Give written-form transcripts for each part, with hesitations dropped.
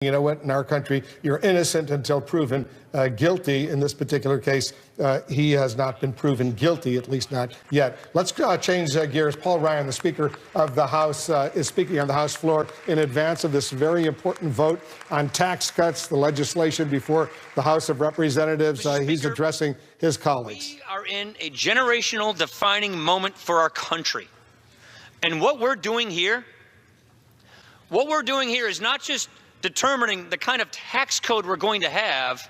You know what? In our country, you're innocent until proven guilty. In this particular case, he has not been proven guilty, at least not yet. Let's change gears. Paul Ryan, the Speaker of the House, is speaking on the House floor in advance of this very important vote on tax cuts, the legislation before the House of Representatives. He's addressing his colleagues. We are in a generational defining moment for our country. And what we're doing here is not just determining the kind of tax code we're going to have.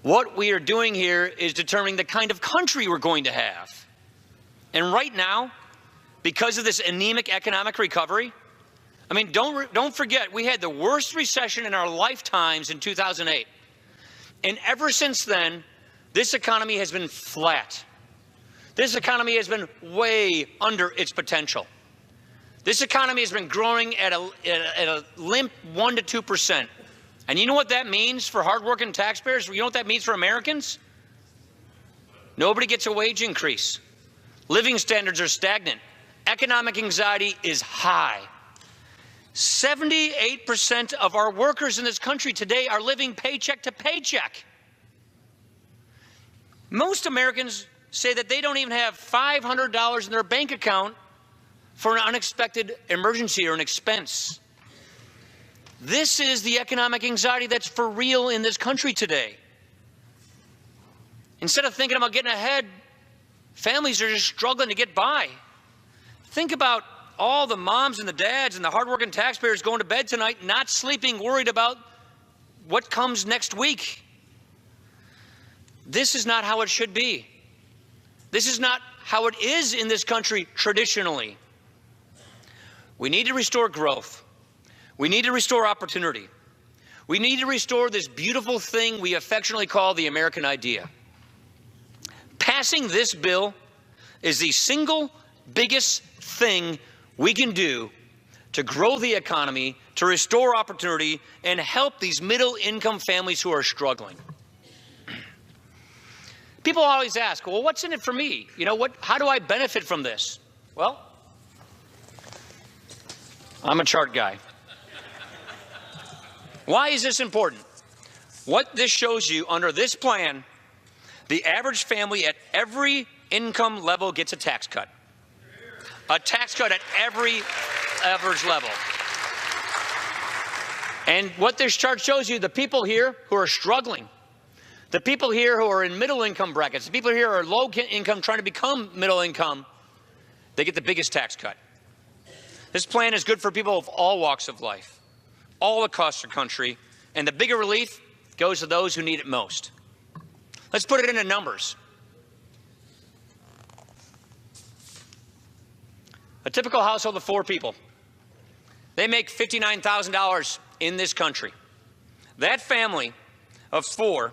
What we are doing here is determining the kind of country we're going to have. And right now, because of this anemic economic recovery, I mean, don't forget, we had the worst recession in our lifetimes in 2008. And ever since then, this economy has been flat. This economy has been way under its potential. This economy has been growing at a limp 1 to 2%. And you know what that means for hardworking taxpayers? You know what that means for Americans? Nobody gets a wage increase. Living standards are stagnant. Economic anxiety is high. 78% of our workers in this country today are living paycheck to paycheck. Most Americans say that they don't even have $500 in their bank account for an unexpected emergency or an expense. This is the economic anxiety that's for real in this country today. Instead of thinking about getting ahead, families are just struggling to get by. Think about all the moms and the dads and the hardworking taxpayers going to bed tonight, not sleeping, worried about what comes next week. This is not how it should be. This is not how it is in this country traditionally. We need to restore growth. We need to restore opportunity. We need to restore this beautiful thing we affectionately call the American idea. Passing this bill is the single biggest thing we can do to grow the economy, to restore opportunity, and help these middle-income families who are struggling. People always ask, well, what's in it for me? You know, how do I benefit from this? Well, I'm a chart guy. Why is this important? What this shows you, under this plan, the average family at every income level gets a tax cut. A tax cut at every average level. And what this chart shows you, the people here who are struggling, the people here who are in middle income brackets, the people here who are low income trying to become middle income, they get the biggest tax cut. This plan is good for people of all walks of life, all across the country, and the bigger relief goes to those who need it most. Let's put it into numbers. A typical household of 4 people, they make $59,000 in this country. That family of 4,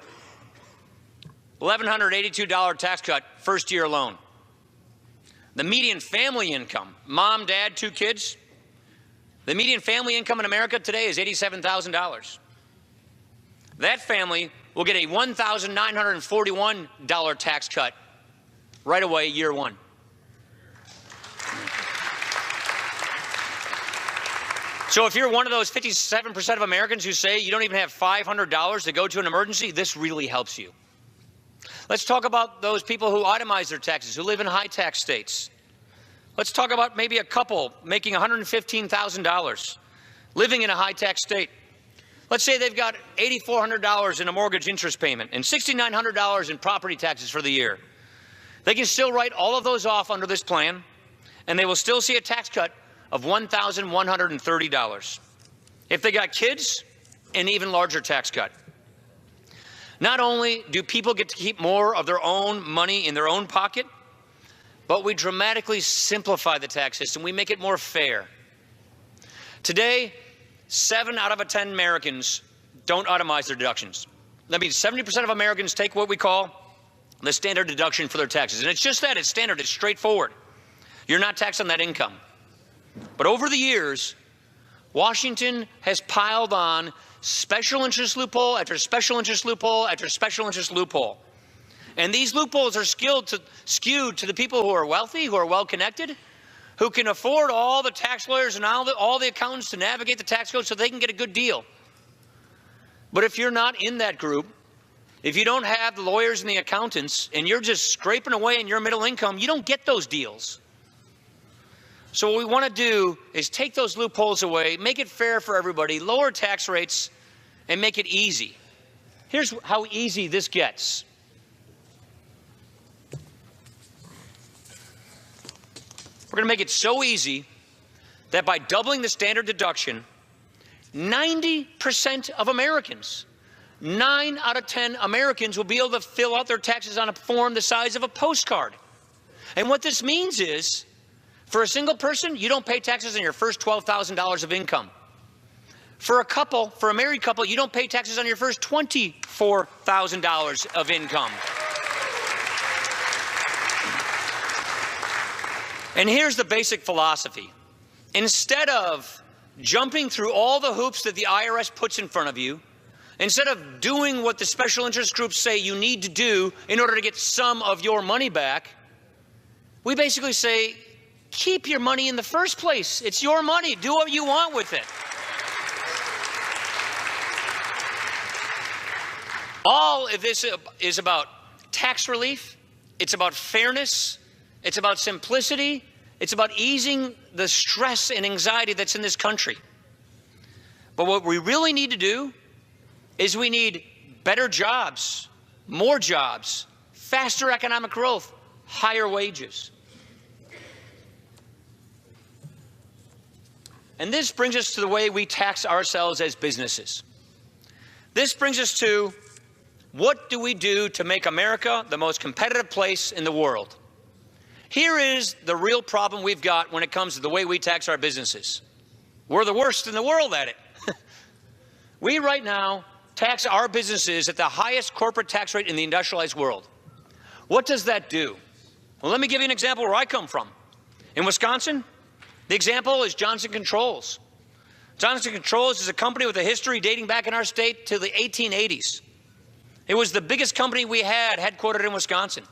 $1,182 tax cut first year alone. The median family income, mom, dad, 2 kids, the median family income in America today is $87,000. That family will get a $1,941 tax cut right away, year 1. So if you're one of those 57% of Americans who say you don't even have $500 to go to an emergency, this really helps you. Let's talk about those people who itemize their taxes, who live in high tax states. Let's talk about maybe a couple making $115,000, living in a high tax state. Let's say they've got $8,400 in a mortgage interest payment and $6,900 in property taxes for the year. They can still write all of those off under this plan, and they will still see a tax cut of $1,130. If they got kids, an even larger tax cut. Not only do people get to keep more of their own money in their own pocket, but we dramatically simplify the tax system. We make it more fair. Today, 7 out of 10 Americans don't itemize their deductions. That means 70% of Americans take what we call the standard deduction for their taxes. And it's just that, it's standard, it's straightforward. You're not taxed on that income. But over the years, Washington has piled on special interest loophole after special interest loophole after special interest loophole. And these loopholes are skewed to the people who are wealthy, who are well-connected, who can afford all the tax lawyers and all the accountants to navigate the tax code so they can get a good deal. But if you're not in that group, if you don't have the lawyers and the accountants, and you're just scraping away in your middle income, you don't get those deals. So what we want to do is take those loopholes away, make it fair for everybody, lower tax rates, and make it easy. Here's how easy this gets. We're going to make it so easy that by doubling the standard deduction, 90% of Americans, 9 out of 10 Americans will be able to fill out their taxes on a form the size of a postcard. And what this means is, for a single person, you don't pay taxes on your first $12,000 of income. For a couple, for a married couple, you don't pay taxes on your first $24,000 of income. And here's the basic philosophy. Instead of jumping through all the hoops that the IRS puts in front of you, instead of doing what the special interest groups say you need to do in order to get some of your money back, we basically say, keep your money in the first place. It's your money. Do what you want with it. All of this is about tax relief. It's about fairness. It's about simplicity. It's about easing the stress and anxiety that's in this country. But what we really need to do is we need better jobs, more jobs, faster economic growth, higher wages. And this brings us to the way we tax ourselves as businesses. This brings us to, what do we do to make America the most competitive place in the world? Here is the real problem we've got when it comes to the way we tax our businesses. We're the worst in the world at it. We right now tax our businesses at the highest corporate tax rate in the industrialized world. What does that do? Well, let me give you an example where I come from. In Wisconsin, the example is Johnson Controls. Johnson Controls is a company with a history dating back in our state to the 1880s. It was the biggest company we had headquartered in Wisconsin.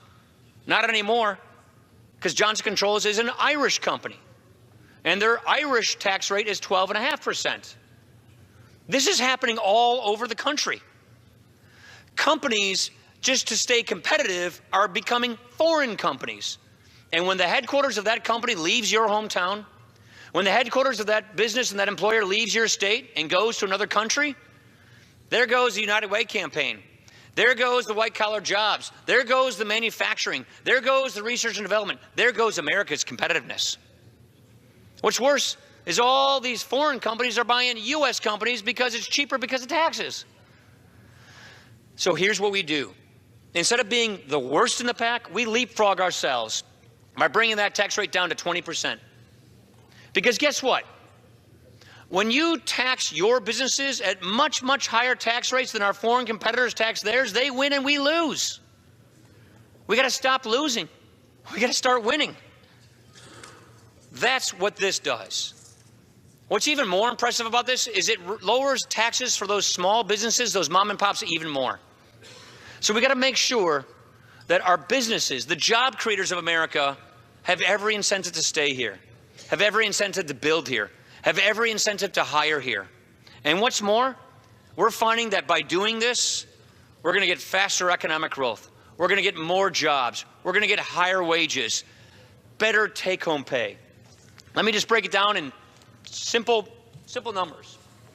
Not anymore, because Johnson Controls is an Irish company, and their Irish tax rate is 12.5%. This is happening all over the country. Companies, just to stay competitive, are becoming foreign companies. And when the headquarters of that company leaves your hometown, when the headquarters of that business and that employer leaves your state and goes to another country, there goes the United Way campaign. There goes the white-collar jobs. There goes the manufacturing. There goes the research and development. There goes America's competitiveness. What's worse is all these foreign companies are buying U.S. companies because it's cheaper because of taxes. So here's what we do. Instead of being the worst in the pack, we leapfrog ourselves by bringing that tax rate down to 20%. Because guess what? When you tax your businesses at much, much higher tax rates than our foreign competitors tax theirs, they win and we lose. We got to stop losing. We got to start winning. That's what this does. What's even more impressive about this is it lowers taxes for those small businesses, those mom and pops, even more. So we got to make sure that our businesses, the job creators of America, have every incentive to stay here, have every incentive to build here, have every incentive to hire here. And what's more, we're finding that by doing this, we're going to get faster economic growth. We're going to get more jobs. We're going to get higher wages, better take-home pay. Let me just break it down in simple numbers.